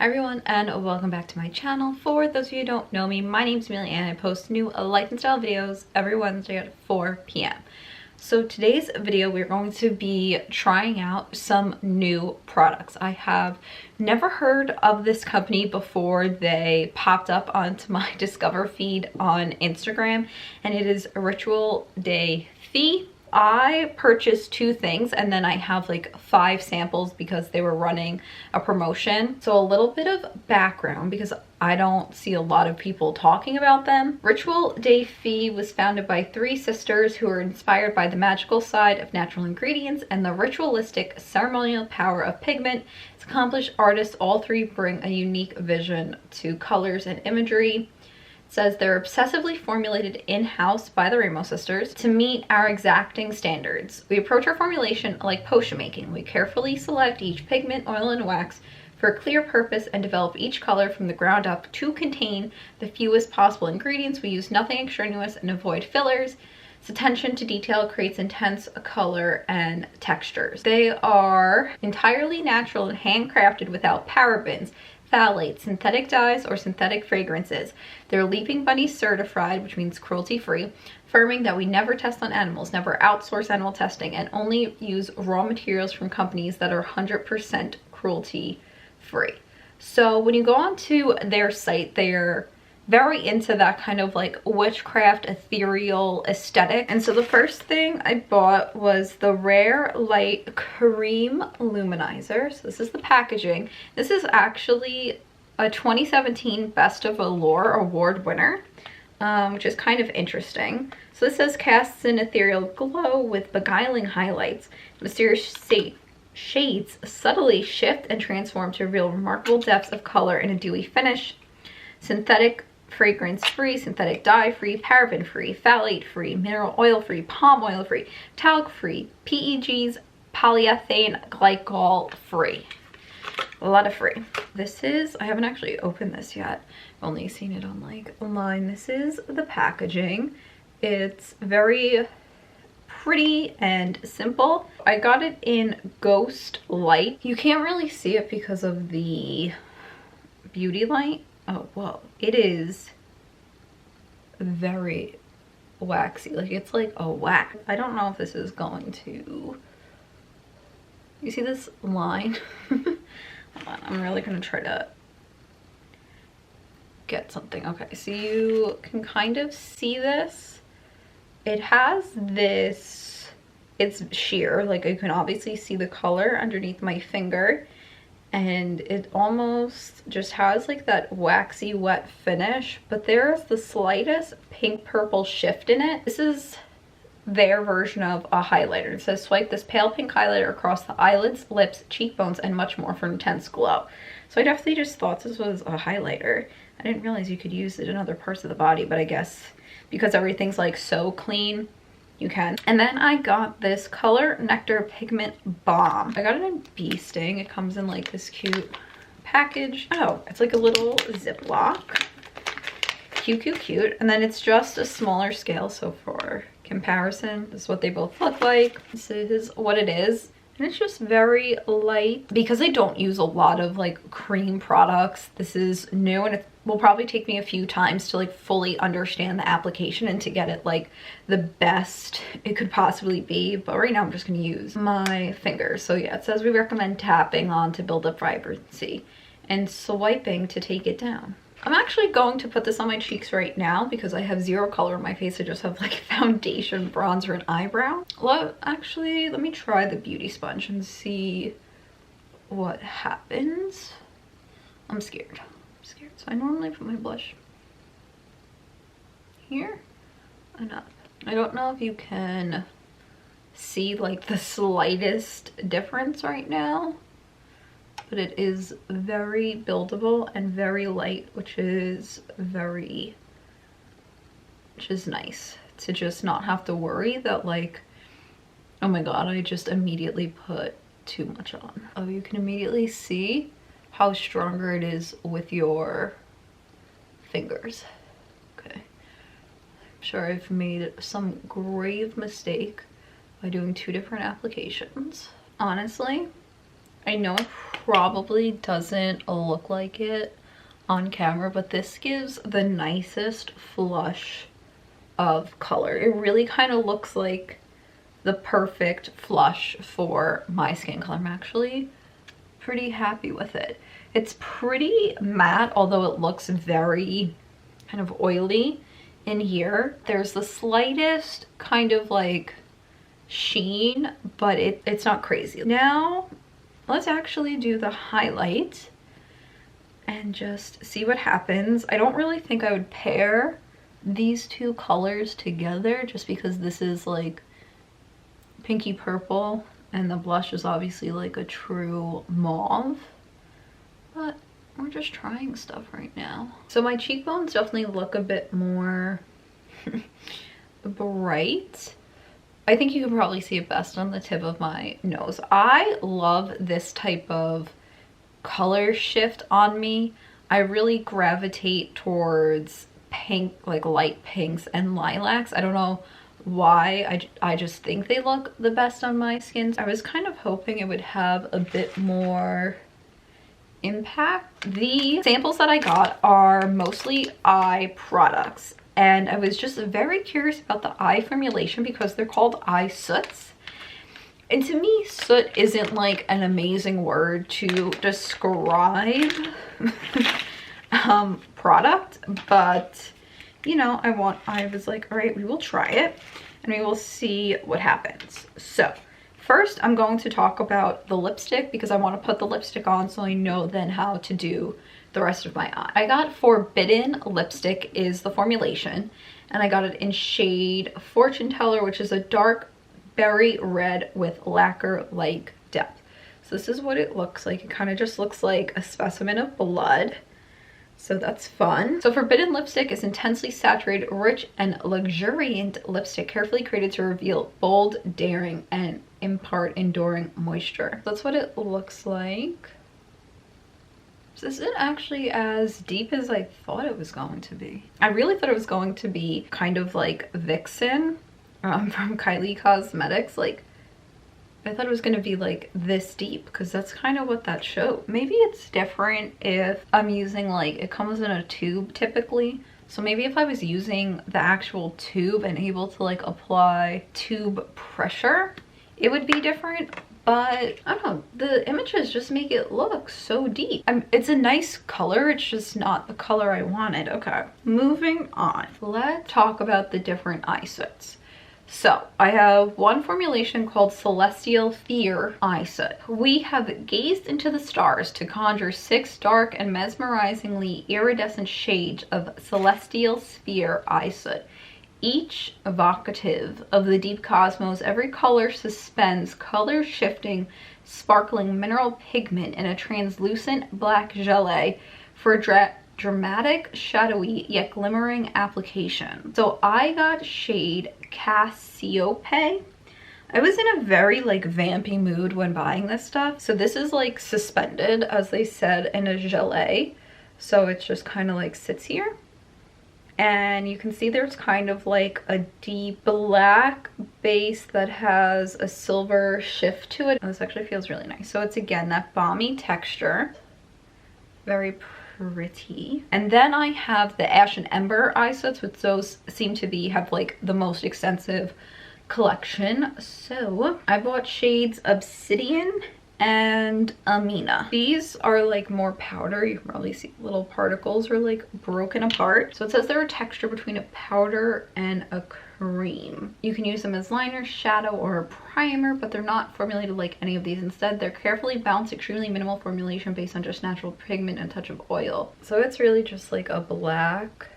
Hi everyone, and welcome back to my channel. For those of you who don't know me, my name's Amelia and I post new life and style videos every Wednesday at 4 p.m. So today's video we're going to be trying out some new products. I have never heard of this company before they popped up onto my Discover feed on Instagram, and it is Rituel De Fille. I purchased 2 things and then I have like 5 samples because they were running a promotion. So a little bit of background because I don't see a lot of people talking about them. Rituel De Fille was founded by 3 sisters who were inspired by the magical side of natural ingredients and the ritualistic ceremonial power of pigment. As accomplished artists, all 3 bring a unique vision to colors and imagery. Says they're obsessively formulated in-house by the Rainbow Sisters to meet our exacting standards. We approach our formulation like potion making. We carefully select each pigment, oil, and wax for a clear purpose and develop each color from the ground up to contain the fewest possible ingredients. We use nothing extraneous and avoid fillers. Its attention to detail creates intense color and textures. They are entirely natural and handcrafted without parabens, phthalates, synthetic dyes, or synthetic fragrances. They're Leaping Bunny certified, which means cruelty-free, affirming that we never test on animals, never outsource animal testing, and only use raw materials from companies that are 100% cruelty-free. So when you go onto their site, they're very into that kind of like witchcraft ethereal aesthetic. And so the first thing I bought was the Rare Light Cream Luminizer. So this is the packaging. This is actually a 2017 Best of Allure award winner, which is kind of interesting. So this says casts an ethereal glow with beguiling highlights. Mysterious shades subtly shift and transform to reveal remarkable depths of color in a dewy finish. Synthetic fragrance free, synthetic dye free, paraben free, phthalate free, mineral oil free, palm oil free, talc free, PEGs, polyethylene glycol free. A lot of free. This is, I haven't actually opened this yet. I've only seen it on like online. This is the packaging. It's very pretty and simple. I got it in Ghost Light. You can't really see it because of the beauty light. Oh, whoa. It is very waxy. Like, it's like a wax. I don't know if this is going to... You see this line? Hold on, I'm really going to try to get something. Okay, so you can kind of see this. It has this... It's sheer. Like, you can obviously see the color underneath my finger. And it almost just has like that waxy wet finish, but there's the slightest pink purple shift in it. This is their version of a highlighter. It says swipe this pale pink highlighter across the eyelids, lips, cheekbones, and much more for intense glow. So I definitely just thought this was a highlighter. I didn't realize you could use it in other parts of the body, but I guess because everything's like so clean, you can. And then I got this Color Nectar Pigment Balm. I got it in Bee Sting. It comes in like this cute package. Oh, it's like a little Ziploc. Cute. And then it's just a smaller scale. So for comparison, this is what they both look like. This is what it is. And it's just very light. Because I don't use a lot of like cream products, this is new and it will probably take me a few times to like fully understand the application and to get it like the best it could possibly be. But right now I'm just going to use my fingers. So yeah, it says we recommend tapping on to build up vibrancy and swiping to take it down. I'm actually going to put this on my cheeks right now because I have 0 color on my face. I just have like foundation, bronzer, and eyebrow. Actually, let me try the beauty sponge and see what happens. I'm scared. So I normally put my blush here and up. I don't know if you can see like the slightest difference right now, but it is very buildable and very light, which is nice to just not have to worry that like, oh my god, I just immediately put too much on. Oh, you can immediately see how stronger it is with your fingers. Okay, I'm sure I've made some grave mistake by doing 2 different applications. Honestly, I know it probably doesn't look like it on camera, but this gives the nicest flush of color. It really kind of looks like the perfect flush for my skin color. I'm actually pretty happy with it. It's pretty matte, although it looks very kind of oily in here. There's the slightest kind of like sheen, but it's not crazy. Now let's actually do the highlight and just see what happens. I don't really think I would pair these two colors together just because this is like pinky purple and the blush is obviously like a true mauve, but we're just trying stuff right now. So my cheekbones definitely look a bit more bright. I think you can probably see it best on the tip of my nose. I love this type of color shift on me. I really gravitate towards pink, like light pinks and lilacs. I don't know why, I just think they look the best on my skin. I was kind of hoping it would have a bit more impact. The samples that I got are mostly eye products, and I was just very curious about the eye formulation because they're called eye soots. And to me, soot isn't like an amazing word to describe product, but you know, I was like, all right, we will try it and we will see what happens. So first I'm going to talk about the lipstick because I want to put the lipstick on so I know then how to do the rest of my eye. I got Forbidden Lipstick is the formulation, and I got it in shade Fortune Teller, which is a dark berry red with lacquer-like depth. So this is what it looks like. It kind of just looks like a specimen of blood. So that's fun. So Forbidden Lipstick is intensely saturated, rich, and luxuriant lipstick carefully created to reveal bold, daring, and impart enduring moisture. That's what it looks like. So this isn't actually as deep as I thought it was going to be. I really thought it was going to be kind of like Vixen from Kylie Cosmetics. Like, I thought it was going to be like this deep because that's kind of what that showed. Maybe it's different if I'm using like, it comes in a tube typically. So maybe if I was using the actual tube and able to like apply tube pressure, it would be different. But I don't know, the images just make it look so deep. It's a nice color, it's just not the color I wanted. Okay, moving on. Let's talk about the different eye sets. So I have one formulation called Celestial Fear Eye Set. We have gazed into the stars to conjure 6 dark and mesmerizingly iridescent shades of Celestial Sphere Eye Set. Each evocative of the deep cosmos, every color suspends color-shifting, sparkling mineral pigment in a translucent black gelée for dramatic, shadowy, yet glimmering application. So I got shade Cassiope. I was in a very like vampy mood when buying this stuff. So this is like suspended, as they said, in a gelée. So it's just kind of like sits here. And you can see there's kind of like a deep black base that has a silver shift to it. This actually feels really nice. So it's again that balmy texture. Very pretty. And then I have the Ash and Ember Eye Sets, which those seem to have like the most extensive collection. So I bought shades Obsidian and Amina. These are like more powder. You can probably see little particles are like broken apart. So it says they're a texture between a powder and a cream. You can use them as liner, shadow, or a primer, but they're not formulated like any of these. Instead, they're carefully balanced, extremely minimal formulation based on just natural pigment and a touch of oil. So it's really just like a black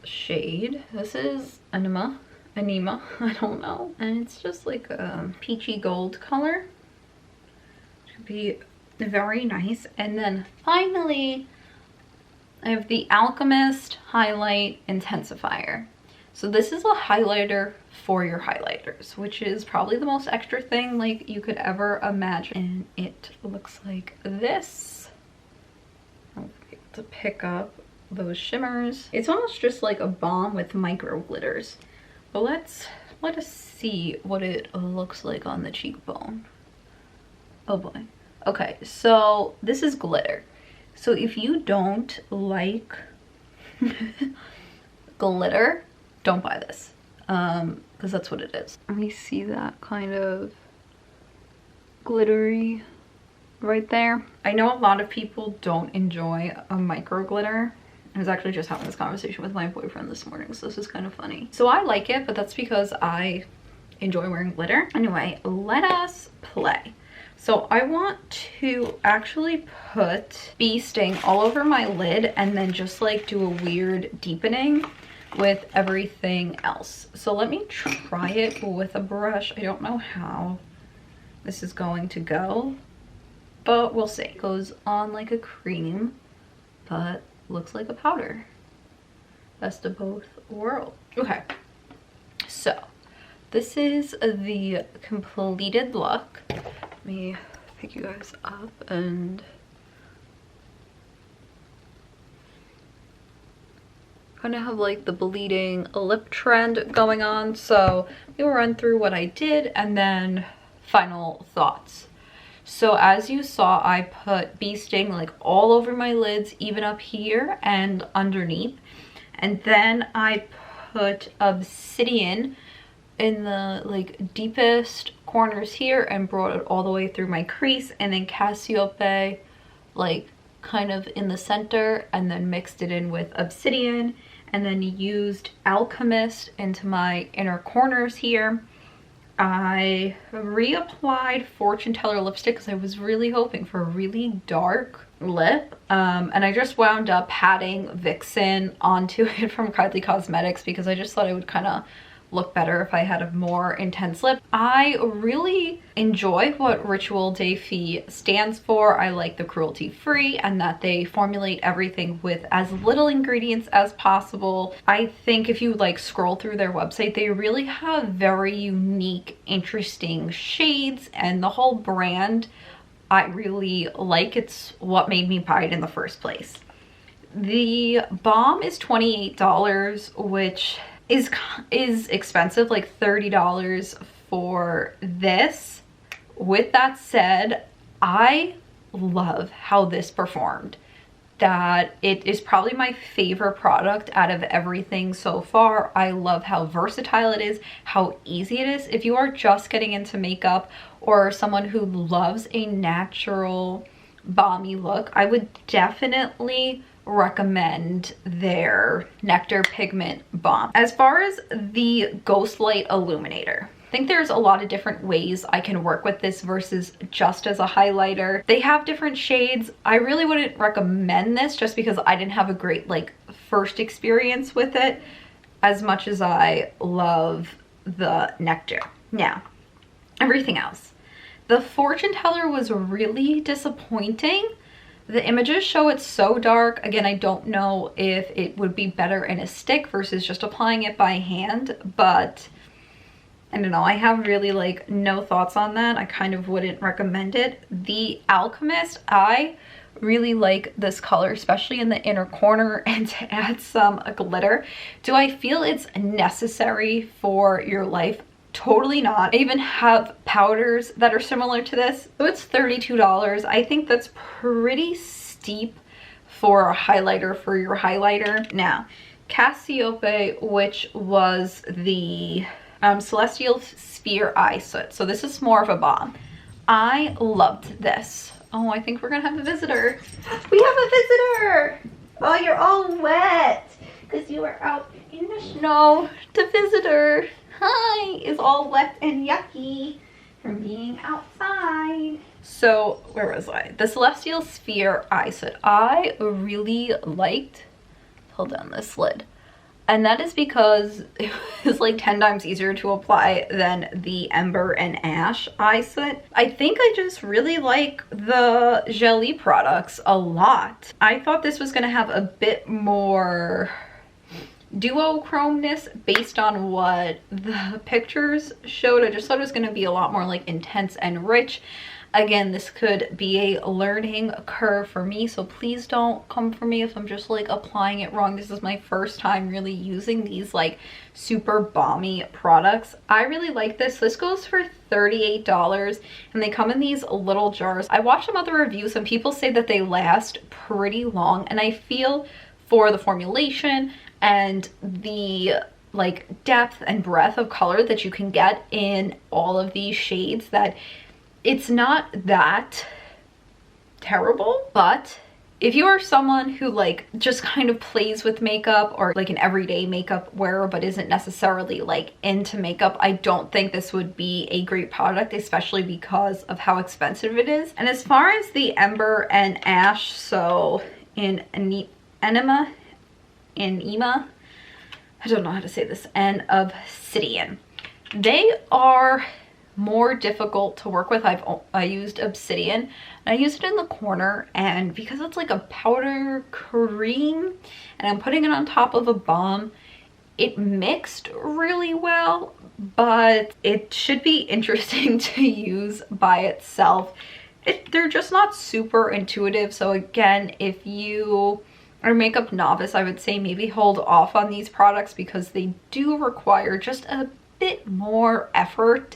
shade. This is Anima, I don't know. And it's just like a peachy gold color. Should be very nice. And then finally, I have the Alchemist Highlight Intensifier. So this is a highlighter for your highlighters, which is probably the most extra thing like you could ever imagine. And it looks like this. I'll be able to pick up those shimmers. It's almost just like a balm with micro glitters. But let us see what it looks like on the cheekbone. Oh boy. Okay, so this is glitter. So if you don't like glitter, don't buy this. Because that's what it is. Let me see that kind of glittery right there. I know a lot of people don't enjoy a micro glitter. I was actually just having this conversation with my boyfriend this morning, so this is kind of funny. So I like it, but that's because I enjoy wearing glitter. Anyway, let us play. So I want to actually put bee sting all over my lid and then just like do a weird deepening with everything else. So let me try it with a brush. I don't know how this is going to go, but we'll see. It goes on like a cream, but looks like a powder. Best of both worlds. Okay, so this is the completed look. Let me pick you guys up and kind of have like the bleeding lip trend going on. So we will run through what I did and then final thoughts. So as you saw, I put bee sting like all over my lids, even up here and underneath. And then I put obsidian in the like deepest corners here and brought it all the way through my crease, and then Cassiope like kind of in the center, and then mixed it in with obsidian, and then used Alchemist into my inner corners here. I reapplied Fortune Teller lipstick because I was really hoping for a really dark lip, and I just wound up patting Vixen onto it from Kylie Cosmetics because I just thought it would kind of look better if I had a more intense lip. I really enjoy what Rituel De Fille stands for. I like the cruelty free and that they formulate everything with as little ingredients as possible. I think if you like scroll through their website, they really have very unique, interesting shades, and the whole brand I really like. It's what made me buy it in the first place. The balm is $28, which is expensive, like $30 for this. With that said, I love how this performed. That it is probably my favorite product out of everything so far. I love how versatile it is, how easy it is. If you are just getting into makeup or someone who loves a natural balmy look, I would definitely recommend their Nectar Pigment Balm. As far as the Ghost Light Illuminator, I think there's a lot of different ways I can work with this versus just as a highlighter. They have different shades. I really wouldn't recommend this just because I didn't have a great like first experience with it as much as I love the Nectar. Now, everything else. The Fortune Teller was really disappointing. The images show it's so dark. Again, I don't know if it would be better in a stick versus just applying it by hand, but I don't know. I have really like no thoughts on that. I kind of wouldn't recommend it. The Alchemist, I really like this color, especially in the inner corner, and to add some glitter. Do I feel it's necessary for your life? Totally not. I even have powders that are similar to this. So it's $32. I think that's pretty steep for a highlighter for your highlighter. Now, Cassiope, which was the Celestial Sphere Eye Set. So this is more of a balm. I loved this. Oh, I think we're gonna have a visitor. We have a visitor! Oh, you're all wet because you were out in the snow. The visitor, hi, is all wet and yucky from being outside. So where was I? The Celestial Sphere Eye Set. I really liked, pull down this lid. And that is because it was like 10 times easier to apply than the Ember and Ash Eye Set. I think I just really like the Gelée products a lot. I thought this was gonna have a bit more duochromeness based on what the pictures showed. I just thought it was gonna be a lot more like intense and rich. Again, this could be a learning curve for me, so please don't come for me if I'm just like applying it wrong. This is my first time really using these like super balmy products. I really like this. This goes for $38 and they come in these little jars. I watched some other reviews and people say that they last pretty long, and I feel for the formulation and the like depth and breadth of color that you can get in all of these shades that it's not that terrible. But if you are someone who like just kind of plays with makeup, or like an everyday makeup wearer but isn't necessarily like into makeup, I don't think this would be a great product, especially because of how expensive it is. And as far as the Ember and Ash, so in Enema, I don't know how to say this, and Obsidian, they are more difficult to work with. I used Obsidian and I used it in the corner, and because it's like a powder cream and I'm putting it on top of a balm, it mixed really well, but it should be interesting to use by itself. They're just not super intuitive. So again, if you are a makeup novice, I would say maybe hold off on these products because they do require just a bit more effort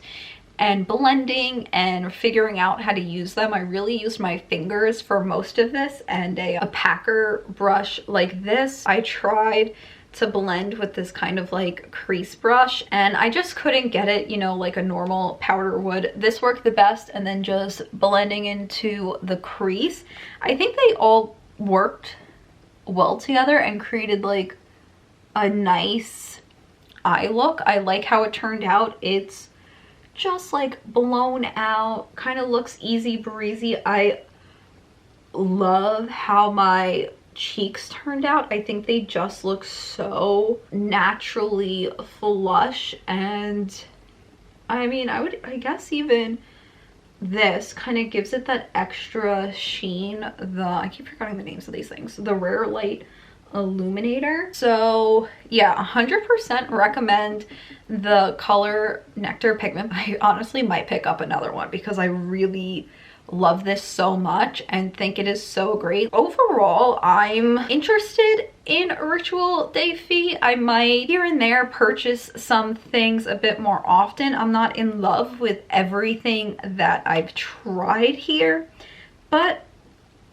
and blending and figuring out how to use them. I really used my fingers for most of this, and a packer brush like this. I tried to blend with this kind of like crease brush and I just couldn't get it, you know, like a normal powder would. This worked the best, and then just blending into the crease, I think they all worked well together and created like a nice eye look. I like how it turned out. It's just like blown out, kind of looks easy breezy. I love how my cheeks turned out. I think they just look so naturally flush, and I mean, I guess even this kind of gives it that extra sheen. I keep forgetting the names of these things. The Rare Light Illuminator. So yeah, 100% recommend the color Nectar Pigment. I honestly might pick up another one because I really love this so much and think it is so great. Overall, I'm interested in Rituel De Fille. I might here and there purchase some things a bit more often. I'm not in love with everything that I've tried here, but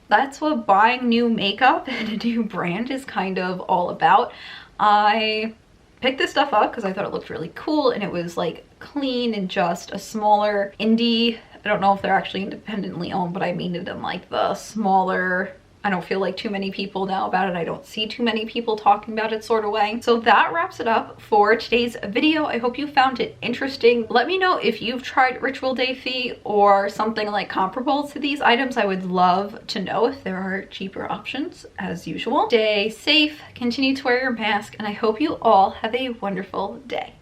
that's what buying new makeup and a new brand is kind of all about. I picked this stuff up because I thought it looked really cool, and it was like clean and just a smaller indie. I don't know if they're actually independently owned, but I mean it in like the smaller, I don't feel like too many people know about it. I don't see too many people talking about it sort of way. So that wraps it up for today's video. I hope you found it interesting. Let me know if you've tried Rituel De Fille or something like comparable to these items. I would love to know if there are cheaper options as usual. Stay safe, continue to wear your mask, and I hope you all have a wonderful day.